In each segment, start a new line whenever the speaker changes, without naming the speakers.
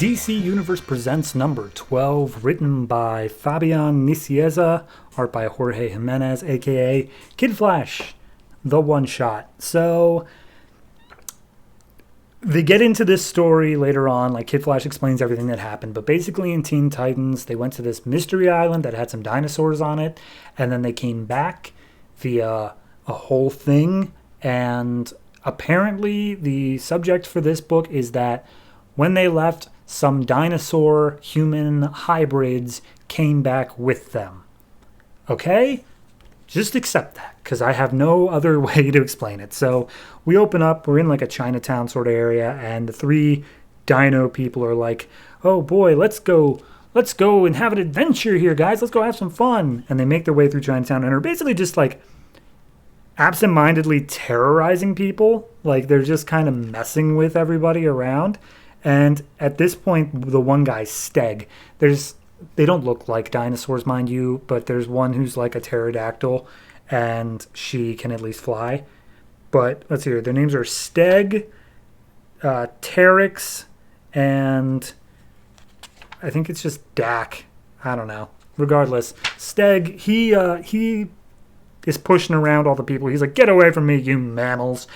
DC Universe Presents number 12, written by Fabian Nicieza, art by Jorge Jimenez, aka Kid Flash, the one-shot. So, they get into this story later on, like Kid Flash explains everything that happened, but basically in Teen Titans, they went to this mystery island that had some dinosaurs on it, and then they came back via a whole thing, and apparently the subject for this book is that when they left, some dinosaur-human hybrids came back with them. Okay? Just accept that, because I have no other way to explain it. So we open up, we're in like a Chinatown sort of area, and the three dino people are like, oh boy, let's go and have an adventure here, guys. Let's go have some fun. And they make their way through Chinatown and are basically just like absentmindedly terrorizing people. Like they're just kind of messing with everybody around. And at this point, the one guy, Steg, they don't look like dinosaurs, mind you, but there's one who's like a pterodactyl, and she can at least fly. But let's see here. Their names are Steg, Teryx, and I think it's just Dak. I don't know. Regardless, Steg, he is pushing around all the people. He's like, get away from me, you mammals.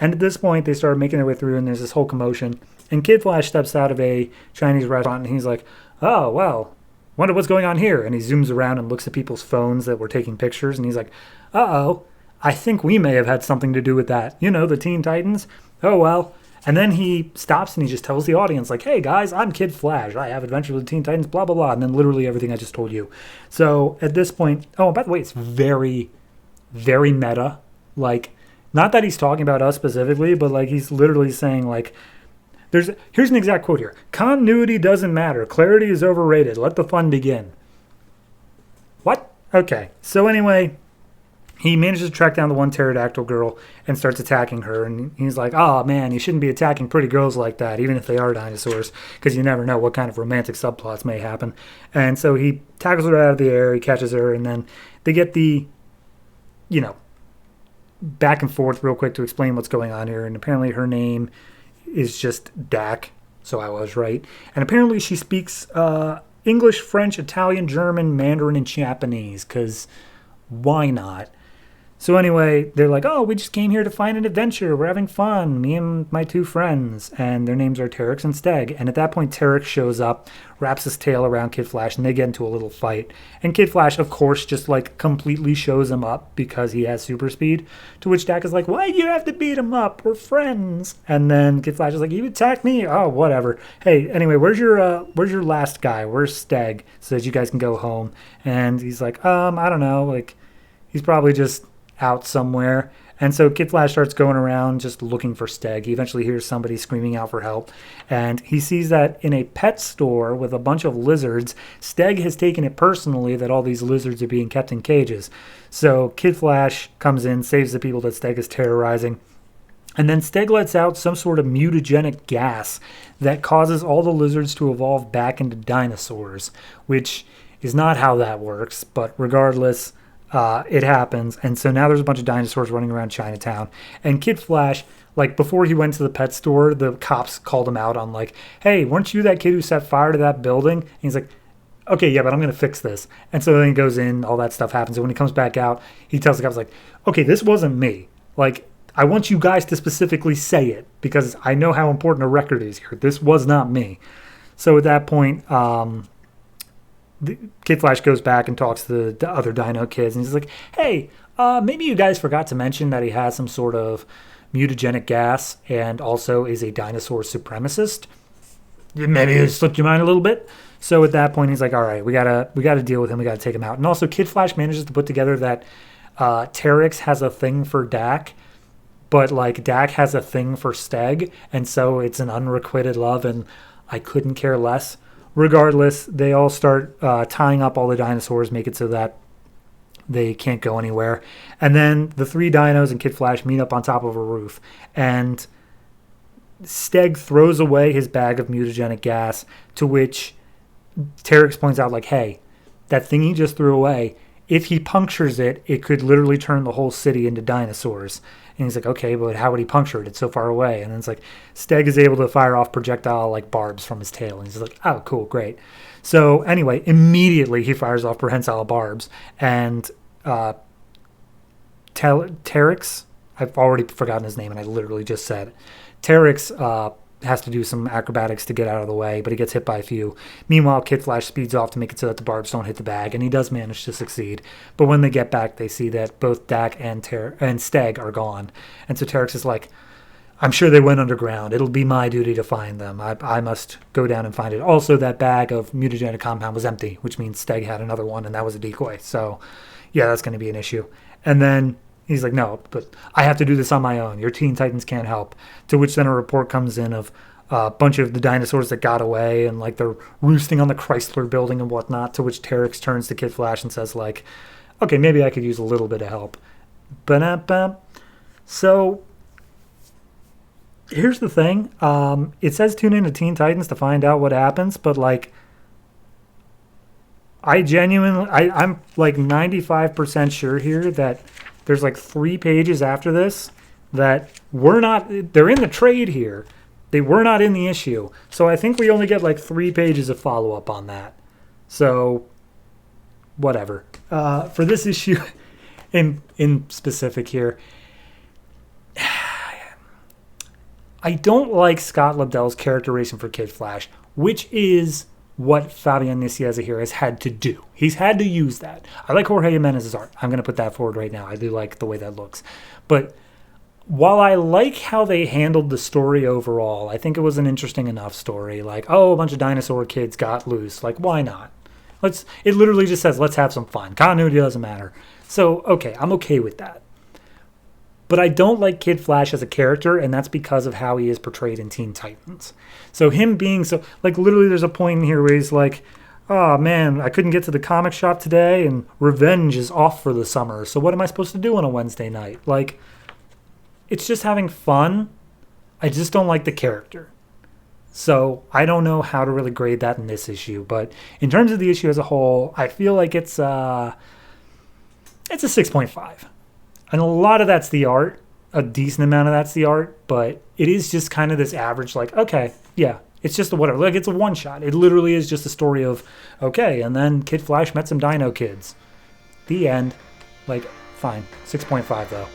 And at this point, they start making their way through, and there's this whole commotion. And Kid Flash steps out of a Chinese restaurant, and he's like, oh, well, wonder what's going on here. And he zooms around and looks at people's phones that were taking pictures, and he's like, uh-oh, I think we may have had something to do with that. You know, the Teen Titans? Oh, well. And then he stops, and he just tells the audience, like, hey, guys, I'm Kid Flash. I have adventures with the Teen Titans, blah, blah, blah. And then literally everything I just told you. So at this point, oh, by the way, it's very, very meta. Like, not that he's talking about us specifically, but like he's literally saying like, here's an exact quote here. Continuity doesn't matter. Clarity is overrated. Let the fun begin. What? Okay. So anyway, he manages to track down the one pterodactyl girl and starts attacking her. And he's like, oh man, you shouldn't be attacking pretty girls like that, even if they are dinosaurs, because you never know what kind of romantic subplots may happen. And so he tackles her out of the air, he catches her, and then they get the, back and forth real quick to explain what's going on here. And apparently her name is just Dak, so I was right. And apparently she speaks English, French, Italian, German, Mandarin, and Japanese, because why not? So anyway, they're like, oh, we just came here to find an adventure. We're having fun, me and my two friends. And their names are Teryx and Steg. And at that point, Teryx shows up, wraps his tail around Kid Flash, and they get into a little fight. And Kid Flash, of course, just like completely shows him up because he has super speed. To which Dak is like, why do you have to beat him up? We're friends. And then Kid Flash is like, you attacked me? Oh, whatever. Hey, anyway, where's your last guy? Where's Steg? So that you guys can go home. And he's like, I don't know. Like, he's probably just out somewhere. And so Kid Flash starts going around just looking for Steg. He eventually hears somebody screaming out for help, and he sees that in a pet store with a bunch of lizards, Steg has taken it personally that all these lizards are being kept in cages. So Kid Flash comes in, saves the people that Steg is terrorizing, and then Steg lets out some sort of mutagenic gas that causes all the lizards to evolve back into dinosaurs, which is not how that works, but regardless, it happens. And so now there's a bunch of dinosaurs running around Chinatown. And Kid Flash, like before he went to the pet store, the cops called him out on like, hey, weren't you that kid who set fire to that building? And he's like, okay, yeah, but I'm going to fix this. And so then he goes in, all that stuff happens. And when he comes back out, he tells the cops like, okay, this wasn't me. Like, I want you guys to specifically say it because I know how important a record is here. This was not me. So at that point, Kid Flash goes back and talks to the other dino kids, and he's like, hey, maybe you guys forgot to mention that he has some sort of mutagenic gas and also is a dinosaur supremacist. Maybe it slipped your mind a little bit. So at that point, he's like, all right, we gotta deal with him. We gotta take him out. And also, Kid Flash manages to put together that Teryx has a thing for Dak, but like Dak has a thing for Steg, and so it's an unrequited love, and I couldn't care less. Regardless, they all start tying up all the dinosaurs, make it so that they can't go anywhere. And then the three dinos and Kid Flash meet up on top of a roof. And Steg throws away his bag of mutagenic gas, to which Teryx points out, like, hey, that thing he just threw away, if he punctures it, it could literally turn the whole city into dinosaurs. And he's like, okay, but how would he puncture it? It's so far away. And then it's like, Steg is able to fire off projectile like barbs from his tail. And he's like, oh, cool, great. So anyway, immediately he fires off prehensile barbs. And Terex, I've already forgotten his name, and I literally just said it. Terex has to do some acrobatics to get out of the way, but he gets hit by a few. Meanwhile, Kid Flash speeds off to make it so that the barbs don't hit the bag, and he does manage to succeed. But when they get back, they see that both Dak and Steg are gone. And so Terex is like, I'm sure they went underground. It'll be my duty to find them. I must go down and find it. Also, that bag of mutagenic compound was empty, which means Steg had another one, and that was a decoy. So, yeah, that's going to be an issue. And then he's like, no, but I have to do this on my own. Your Teen Titans can't help. To which then a report comes in of a bunch of the dinosaurs that got away and like they're roosting on the Chrysler building and whatnot. To which Terex turns to Kid Flash and says like, okay, maybe I could use a little bit of help. So here's the thing. It says tune into Teen Titans to find out what happens, but like, I'm like 95% sure here that there's like 3 pages after this that they're in the trade here. They were not in the issue. So I think we only get like 3 pages of follow-up on that. So, whatever. For this issue in specific here, I don't like Scott Lobdell's characterization for Kid Flash, which is what Fabian Nicieza here has had to do. He's had to use that. I like Jorge Jimenez's art. I'm going to put that forward right now. I do like the way that looks. But while I like how they handled the story overall, I think it was an interesting enough story. Like, oh, a bunch of dinosaur kids got loose. Like, why not? It literally just says, let's have some fun. Continuity doesn't matter. So, okay, I'm okay with that. But I don't like Kid Flash as a character, and that's because of how he is portrayed in Teen Titans. So him being so, like, literally there's a point in here where he's like, oh man, I couldn't get to the comic shop today, and revenge is off for the summer, so what am I supposed to do on a Wednesday night? Like, it's just having fun. I just don't like the character. So I don't know how to really grade that in this issue, but in terms of the issue as a whole, I feel like it's a 6.5. And a lot of that's the art. A decent amount of that's the art. But it is just kind of this average, like, okay, yeah, it's just a whatever. Like, it's a one-shot. It literally is just a story of, okay, and then Kid Flash met some dino kids. The end. Like, fine. 6.5, though.